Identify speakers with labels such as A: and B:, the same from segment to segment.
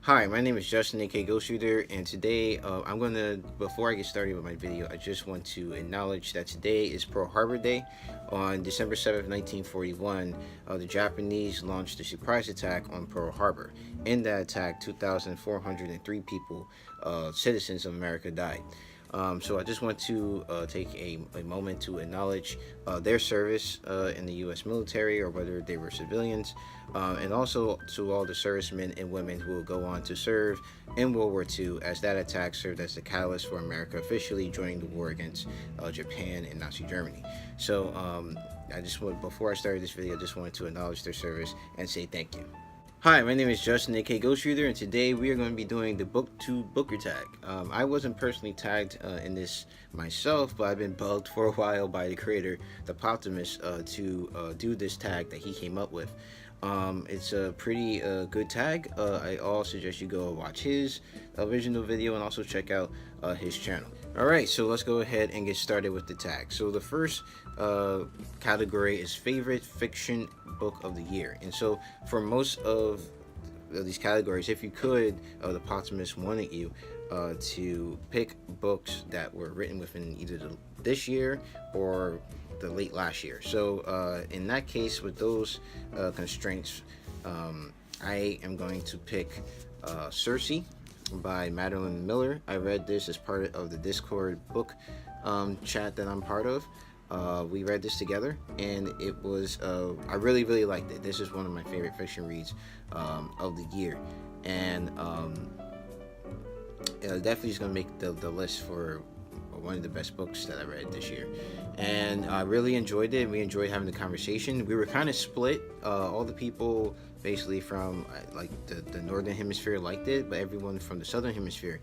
A: Hi, my name is Justin, aka Ghost Reader, and today before I get started with my video, I just want to acknowledge that today is Pearl Harbor Day. On December 7th, 1941, the Japanese launched a surprise attack on Pearl Harbor. In that attack, 2,403 people, citizens of America, died. So I just want to take a moment to acknowledge their service in the U.S. military, or whether they were civilians, and also to all the servicemen and women who will go on to serve in World War II, as that attack served as the catalyst for America officially joining the war against Japan and Nazi Germany. So before I started this video, I just wanted to acknowledge their service and say thank you. Hi, my name is Justin, aka Ghost Reader, and today we are going to be doing the BookTube Booker Tag. I wasn't personally tagged in this myself, but I've been bugged for a while by the creator, ThePoptimist, to do this tag that he came up with. It's a pretty good tag. I all suggest you go watch his original video and also check out his channel. Alright, so let's go ahead and get started with the tag. So the first category is favorite fiction book of the year. And so for most of these categories, if you could, the Poptimist wanted you to pick books that were written within either this year or the late last year. So in that case, with those constraints, I am going to pick Circe by Madeline Miller. I read this as part of the Discord book chat that I'm part of. We read this together, and it was I really liked it. This is one of my favorite fiction reads of the year, and definitely is going to make the list for one of the best books that I read this year. And I really enjoyed it. We enjoyed having the conversation. We were kind of split. All the people basically from like the northern hemisphere liked it, but everyone from the southern hemisphere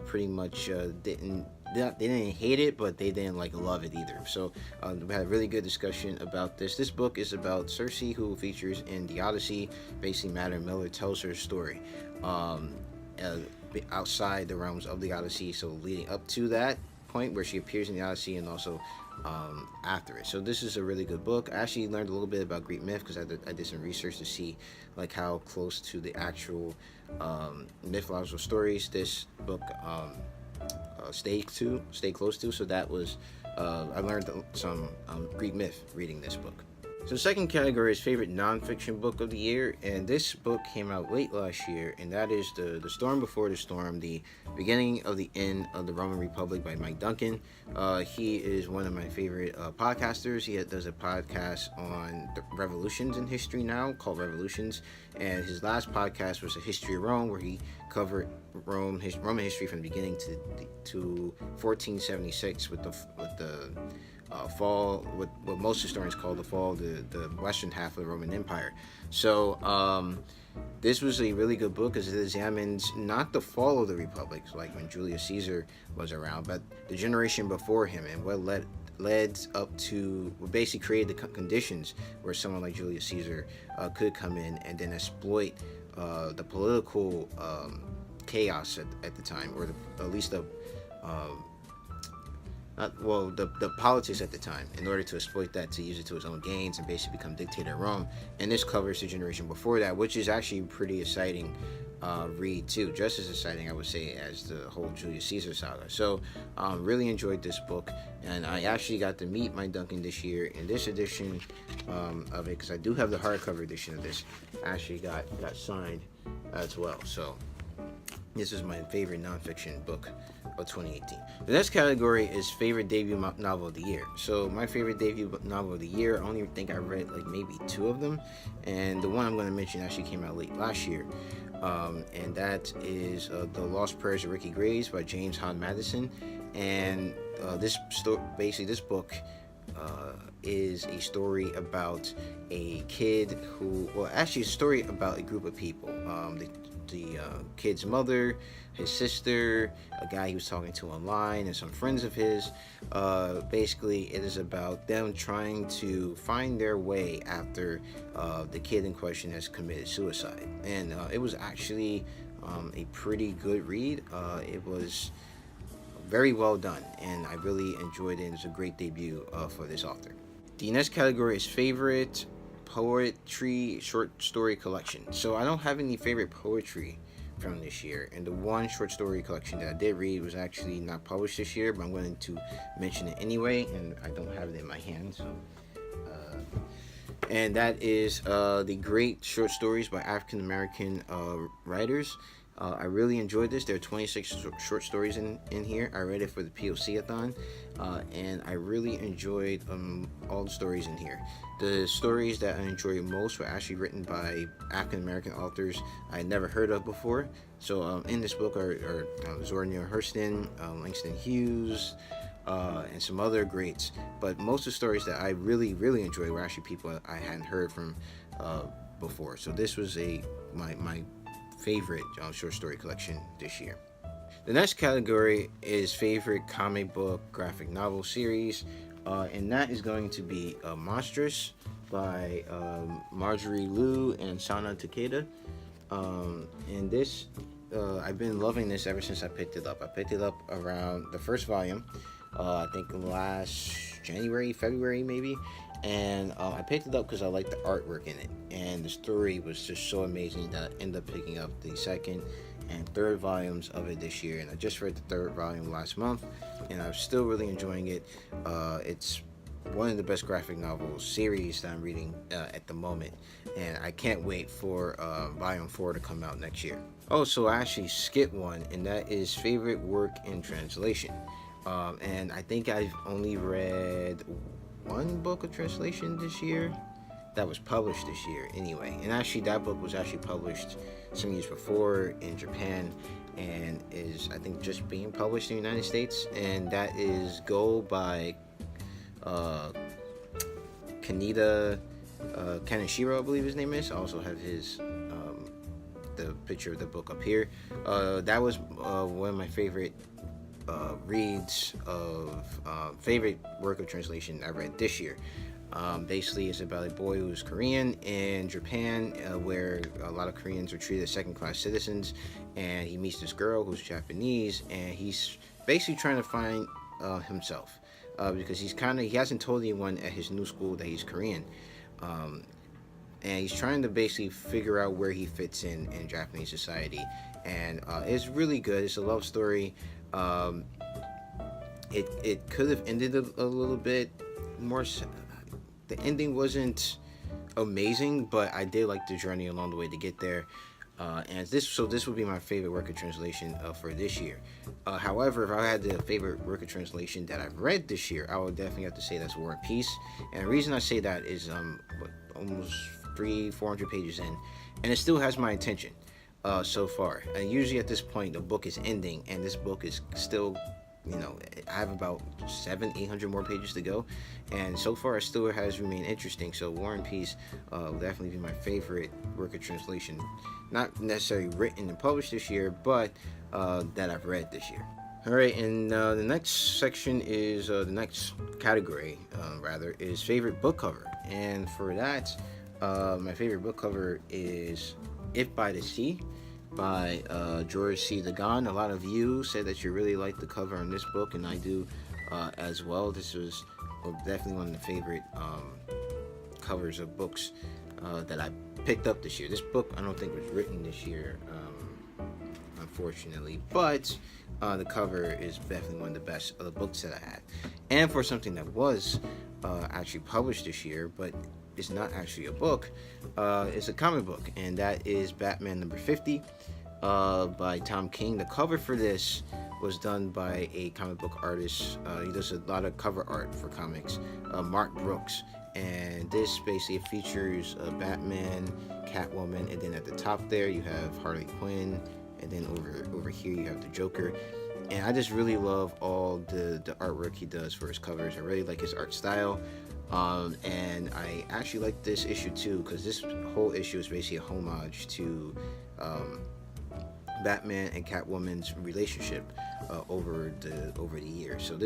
A: pretty much didn't hate it, but they didn't love it either. So we had a really good discussion about this. This book is about Circe, who features in the Odyssey. Basically, Madeline Miller tells her story outside the realms of the Odyssey, so leading up to that point where she appears in the Odyssey, and also after it. So this is a really good book. I actually learned a little bit about Greek myth because I did some research to see how close to the actual mythological stories this book stayed close to. So that was I learned some Greek myth reading this book. So the second category is favorite nonfiction book of the year, and this book came out late last year, and that is the Storm Before the Storm, the beginning of the end of the Roman Republic by Mike Duncan. He is one of my favorite podcasters. He does a podcast on the revolutions in history now called Revolutions, and his last podcast was A History of Rome, where he covered Roman history from the beginning to 1476 with the fall, what most historians call the fall of the western half of the Roman Empire. So this was a really good book because it examines not the fall of the Republic, like when Julius Caesar was around, but the generation before him, and what led up to what basically created the conditions where someone like Julius Caesar could come in and then exploit the political chaos at the time, or at least the politics at the time, in order to exploit that, to use it to his own gains and basically become dictator of Rome. And this covers the generation before that, which is actually pretty exciting read too, just as exciting, I would say, as the whole Julius Caesar saga. So really enjoyed this book, and I actually got to meet Mike Duncan this year in this edition of it, because I do have the hardcover edition of this. I actually got signed as well. So this is my favorite nonfiction book of 2018. The next category is favorite debut novel of the year. So my favorite debut novel of the year, I only think I read maybe 2 of them, and the one I'm going to mention actually came out late last year, and that is The Lost Prayers of Ricky Graves by James Hod Madison. And this book is a story about a kid actually a story about a group of people. The kid's mother, his sister, a guy he was talking to online, and some friends of his. Basically, it is about them trying to find their way after the kid in question has committed suicide. And it was actually a pretty good read. It was very well done, and I really enjoyed it. It's a great debut for this author. The next category is favorite poetry short story collection. So I don't have any favorite poetry from this year. And the one short story collection that I did read was actually not published this year, but I'm going to mention it anyway, and I don't have it in my hand, so and that is the great short stories by African American writers. I really enjoyed this. There are 26 short stories in here. I read it for the POC-a-thon, and I really enjoyed all the stories in here. The stories that I enjoyed most were actually written by African American authors I had never heard of before. So in this book are Zora Neale Hurston, Langston Hughes, and some other greats. But most of the stories that I really enjoyed were actually people I hadn't heard from before. So this was my favorite short story collection this year. The next category is favorite comic book graphic novel series, and that is going to be Monstrous by Marjorie Liu and Sana Takeda. And this, I've been loving this ever since I picked it up. I picked it up around the first volume, I think last January, February maybe. And I picked it up because I liked the artwork in it, and the story was just so amazing that I ended up picking up the second and third volumes of it this year. And I just read the third volume last month, and I'm still really enjoying it. It's one of the best graphic novel series that I'm reading at the moment, and I can't wait for volume 4 to come out next year. Oh, so I actually skipped one, and that is favorite work in translation. And I think I've only read one book of translation this year that was published this year anyway, and actually that book was actually published some years before in Japan and is, I think, just being published in the United States, and that is Go by Kaneda Kaneshiro, I believe his name is. I also have his the picture of the book up here. That was one of my favorite reads of favorite work of translation I read this year. Basically, it's about a boy who's Korean in Japan, where a lot of Koreans are treated as second-class citizens, and he meets this girl who's Japanese, and he's basically trying to find himself because he hasn't told anyone at his new school that he's Korean, and he's trying to basically figure out where he fits in Japanese society. And it's really good. It's a love story. It could have ended a little bit more. The ending wasn't amazing, but I did like the journey along the way to get there. And this would be my favorite work of translation for this year. However, if I had the favorite work of translation that I've read this year, I would definitely have to say that's War and Peace. And the reason I say that is almost 400 pages in, and it still has my attention so far. And usually at this point the book is ending, and this book is still, I have about 700-800 more pages to go, and so far it still has remained interesting. So War and Peace will definitely be my favorite work of translation, not necessarily written and published this year, but that I've read this year. Alright, and the next section is the next category rather is favorite book cover. And for that, my favorite book cover is If by the Sea by George C. Degan. A lot of you said that you really liked the cover on this book, and I do as well. This was definitely one of the favorite covers of books that I picked up this year. This book I don't think was written this year, unfortunately, but the cover is definitely one of the best of the books that I had. And for something that was actually published this year, but it's not actually a book, it's a comic book, and that is Batman number 50 by Tom King. The cover for this was done by a comic book artist. He does a lot of cover art for comics, Mark Brooks, and this basically features Batman, Catwoman, and then at the top there you have Harley Quinn, and then over here you have the Joker. And I just really love all the artwork he does for his covers. I really like his art style. And I actually like this issue too, because this whole issue is basically a homage to Batman and Catwoman's relationship over the years. So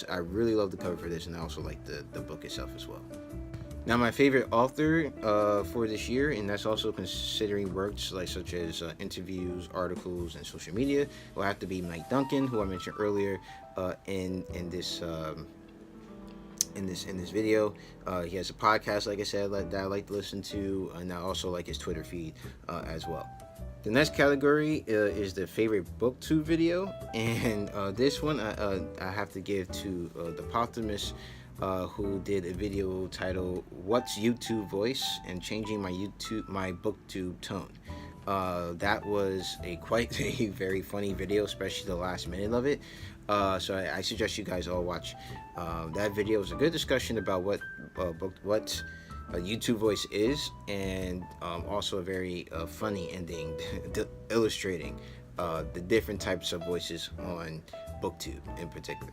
A: I really love the cover for this, and I also like the book itself as well. Now, my favorite author for this year, and that's also considering works such as interviews, articles, and social media, will have to be Mike Duncan, who I mentioned earlier in this video. He has a podcast, like I said, that I like to listen to, and I also like his Twitter feed as well. The next category is the favorite BookTube video, and this one I have to give to ThePoptimist, who did a video titled "What's YouTube Voice and Changing My BookTube Tone." That was quite a very funny video, especially the last minute of it. So I suggest you guys all watch that video. It was a good discussion about what YouTube voice is, and also a very funny ending illustrating the different types of voices on BookTube in particular.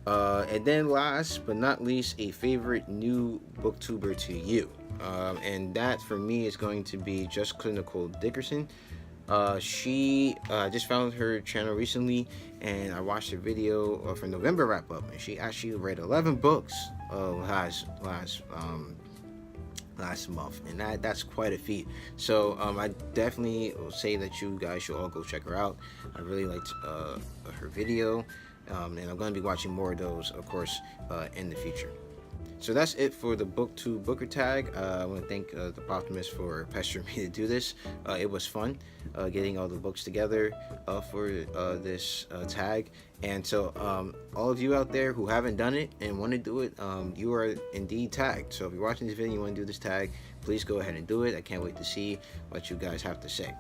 A: And then last but not least, a favorite new booktuber to you, and that for me is going to be Just Clinical Dickerson. She just found her channel recently, and I watched a video of her November wrap up, and she actually read 11 books last month, and that's quite a feat. So I definitely will say that you guys should all go check her out. I really liked her video, and I'm going to be watching more of those, of course, in the future. So that's it for the BookTube Booker Tag. I want to thank ThePoptimist for pestering me to do this. It was fun getting all the books together for this tag. And so all of you out there who haven't done it and want to do it, you are indeed tagged. So if you're watching this video and you want to do this tag, please go ahead and do it. I can't wait to see what you guys have to say.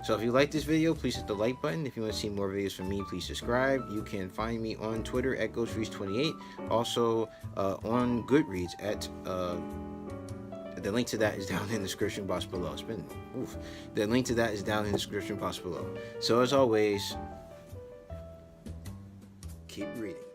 A: So if you like this video, please hit the like button. If you want to see more videos from me, please subscribe. You can find me on Twitter at GhostReads28. Also on Goodreads at the link to that is down in the description box below. The link to that is down in the description box below. So as always, keep reading.